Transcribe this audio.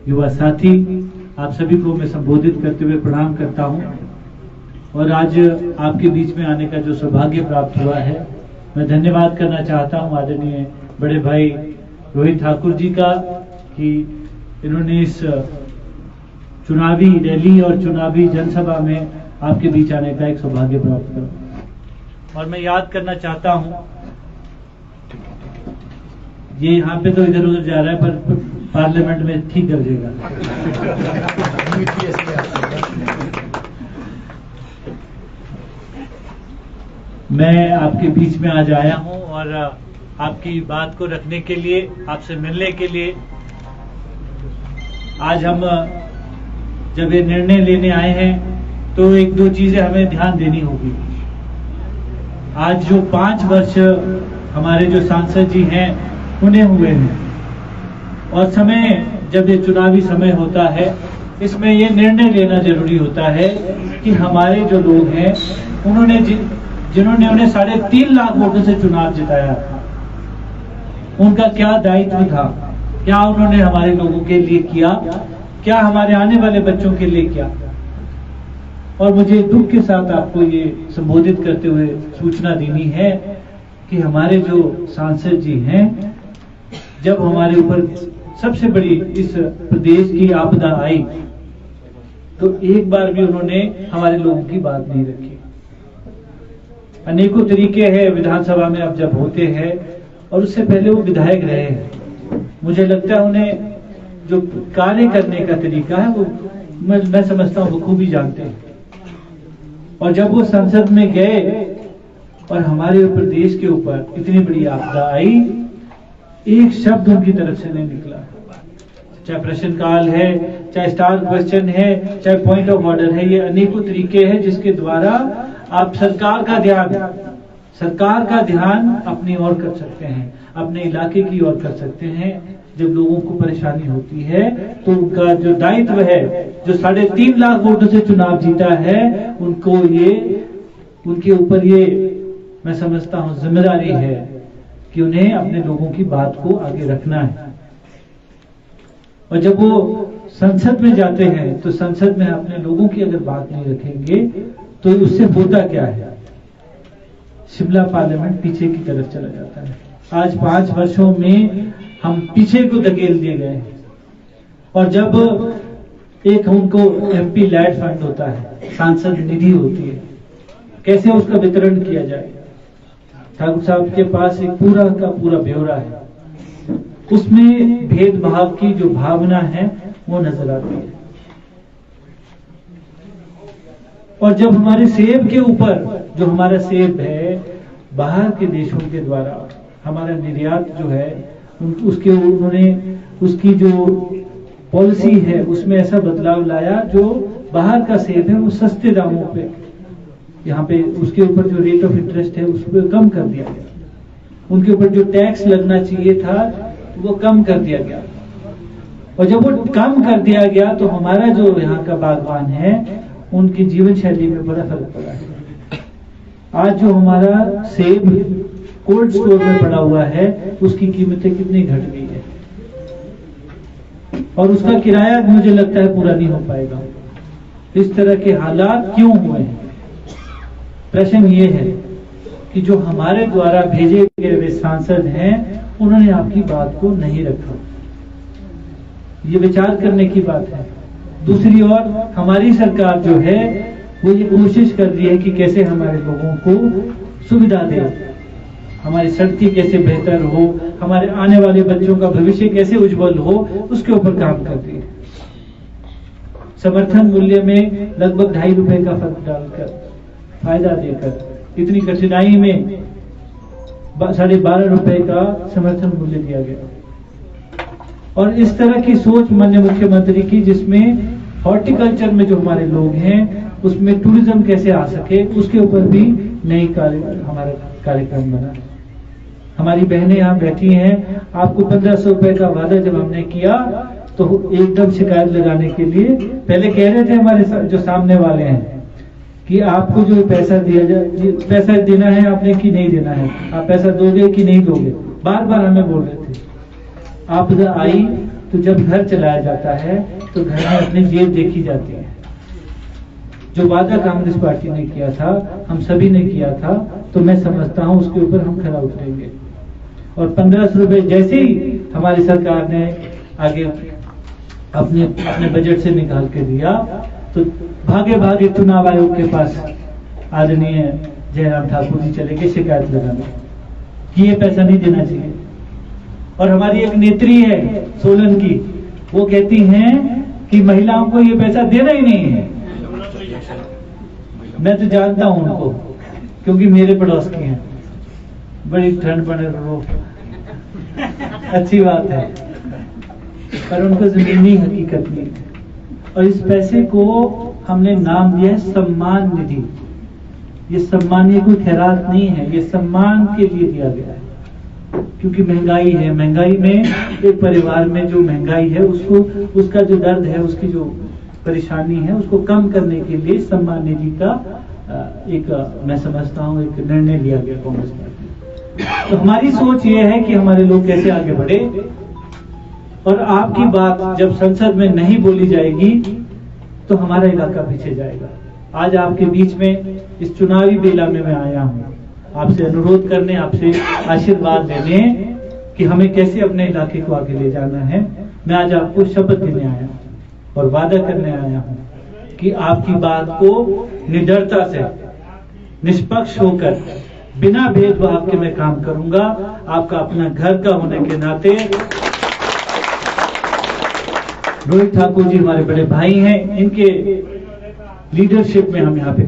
युवा साथी, आप सभी को मैं संबोधित करते हुए प्रणाम करता हूं। और आज आपके बीच में आने का जो सौभाग्य प्राप्त हुआ है, मैं धन्यवाद करना चाहता हूं आदरणीय बड़े भाई रोहित ठाकुर जी का कि इन्होंने इस चुनावी रैली और चुनावी जनसभा में आपके बीच आने का एक सौभाग्य प्राप्त करा। और मैं याद करना चाहता हूं, ये यहाँ पे तो इधर उधर जा रहा है पर पार्लियामेंट में ठीक कर देगा। मैं आपके बीच में आज आया हूं और आपकी बात को रखने के लिए, आपसे मिलने के लिए। आज हम जब ये निर्णय लेने आए हैं तो एक दो चीजें हमें ध्यान देनी होगी। आज जो 5 वर्ष हमारे जो सांसद जी हैं उन्हें हुए हैं, और समय जब ये चुनावी समय होता है, इसमें ये निर्णय लेना जरूरी होता है कि हमारे जो लोग हैं उन्होंने जिन्होंने उन्हें 3.5 लाख वोटों से चुनाव जिताया, उनका क्या दायित्व था, क्या उन्होंने हमारे लोगों के लिए किया, क्या हमारे आने वाले बच्चों के लिए किया। और मुझे दुख के साथ आपको ये संबोधित करते हुए सूचना देनी है कि हमारे जो सांसद जी हैं, जब हमारे ऊपर सबसे बड़ी इस प्रदेश की आपदा आई तो एक बार भी उन्होंने हमारे लोगों की बात नहीं रखी। अनेकों तरीके हैं विधानसभा में अब जब होते हैं, और उससे पहले वो विधायक रहे हैं। मुझे लगता है उन्हें जो कार्य करने का तरीका है वो मैं समझता हूँ बखूबी जानते हैं। और जब वो संसद में गए और हमारे प्रदेश के ऊपर इतनी बड़ी आपदा आई, एक शब्द उनकी तरफ से नहीं निकला। चाहे प्रश्नकाल है, चाहे स्टार क्वेश्चन है, चाहे पॉइंट ऑफ ऑर्डर है, ये अनेकों तरीके हैं जिसके द्वारा आप सरकार का ध्यान अपनी ओर कर सकते हैं, अपने इलाके की ओर कर सकते हैं। जब लोगों को परेशानी होती है तो उनका जो दायित्व है, जो 3.5 लाख वोटों से चुनाव जीता है, उनके ऊपर ये मैं समझता हूं जिम्मेदारी है कि उन्हें अपने लोगों की बात को आगे रखना है। और जब वो संसद में जाते हैं तो संसद में अपने लोगों की अगर बात नहीं रखेंगे तो उससे होता क्या है, शिमला पार्लियामेंट पीछे की तरफ चला जाता है। आज 5 वर्षों में हम पीछे को धकेल दिए गए। और जब एक उनको एमपी लैड फंड होता है, सांसद निधि होती है, कैसे उसका वितरण किया जाए, ठाकुर साहब के पास एक पूरा का पूरा ब्यौरा है। उसमें भेदभाव की जो भावना है वो नजर आती है। और जब हमारे सेब के ऊपर, जो हमारा सेब है बाहर के देशों के द्वारा हमारा निर्यात जो है, उन्होंने उसकी जो पॉलिसी है उसमें ऐसा बदलाव लाया, जो बाहर का सेब है वो सस्ते दामों पे, यहाँ पे उसके ऊपर जो रेट ऑफ इंटरेस्ट है उस पर कम कर दिया गया। उनके ऊपर जो टैक्स लगना चाहिए था वो कम कर दिया गया। और जब वो कम कर दिया गया तो हमारा जो यहाँ का बागवान है उनकी जीवन शैली में बड़ा फर्क पड़ा है। आज जो हमारा सेब कोल्ड स्टोर में पड़ा हुआ है उसकी कीमतें कितनी घट गई है, और उसका किराया मुझे लगता है पूरा नहीं हो पाएगा। इस तरह के हालात क्यों हुए हैं? प्रश्न ये है कि जो हमारे द्वारा भेजे गए वे सांसद हैं उन्होंने आपकी बात को नहीं रखा। ये विचार करने की बात है। दूसरी ओर हमारी सरकार जो है वो ये कोशिश कर रही है कि कैसे हमारे लोगों को सुविधा दे, हमारी सड़कें कैसे बेहतर हो, हमारे आने वाले बच्चों का भविष्य कैसे उज्जवल हो, उसके ऊपर काम कर रही है। समर्थन मूल्य में लगभग 2.5 रुपए का फर्क डालकर, फायदा देकर, इतनी कठिनाई में 12.5 रुपए का समर्थन मूल्य दिया गया। और इस तरह की सोच माननीय मुख्यमंत्री की, जिसमें हॉर्टिकल्चर में जो हमारे लोग हैं उसमें टूरिज्म कैसे आ सके, उसके ऊपर भी नई हमारा कार्यक्रम बना। हमारी बहनें यहाँ बैठी हैं, आपको 1500 रुपए का वादा जब हमने किया तो एकदम शिकायत लगाने के लिए पहले कह रहे थे हमारे जो सामने वाले हैं कि आपको जो पैसा दिया जाए, पैसा देना है आपने कि नहीं देना है, आप पैसा दोगे कि नहीं दोगे, बार बार हमें बोल रहे थे। आपदा आई तो जब घर चलाया जाता है तो घर में अपनी जेब देखी जाती है। जो वादा कांग्रेस पार्टी ने किया था, हम सभी ने किया था, तो मैं समझता हूं उसके ऊपर हम खरा उतरेंगे। और 1500 रुपए जैसे ही हमारी सरकार ने आगे अपने बजट से निकाल के दिया, तो भागे भागे चुनाव आयोग के पास आदरणीय जयराम ठाकुर जी चले गए शिकायत लगाने कि ये पैसा नहीं देना चाहिए। और हमारी एक नेत्री है सोलन की, वो कहती हैं कि महिलाओं को ये पैसा देना ही नहीं है। मैं तो जानता हूं उनको, क्योंकि मेरे पड़ोस की हैं। बड़ी ठंड पड़े वो अच्छी बात है, पर उनको जमीनी हकीकत नहीं है। और इस पैसे को हमने नाम दिया है सम्मान निधि। ये सम्मान, ये कोई खैरात नहीं है, ये सम्मान के लिए दिया गया है। क्योंकि महंगाई है, महंगाई में एक परिवार में जो महंगाई है उसको, उसका जो दर्द है, उसकी जो परेशानी है, उसको कम करने के लिए सम्मान निधि का एक, मैं समझता हूं, एक निर्णय लिया गया कांग्रेस पार्टी। तो हमारी सोच ये है कि हमारे लोग कैसे आगे बढ़े। और आपकी बात जब संसद में नहीं बोली जाएगी तो हमारा इलाका पीछे जाएगा। आज आपके बीच में इस चुनावी बेला में मैं आया हूं, आपसे अनुरोध करने, आपसे आशीर्वाद लेने कि हमें कैसे अपने इलाके को आगे ले जाना है। मैं आज आपको शपथ देने आया हूं और वादा करने आया हूं कि आपकी बात को निडरता से, निष्पक्ष होकर, बिना भेदभाव के मैं काम करूंगा। आपका अपना घर का होने के नाते रोहित ठाकुर जी हमारे बड़े भाई हैं, इनके लीडरशिप में हम यहाँ पे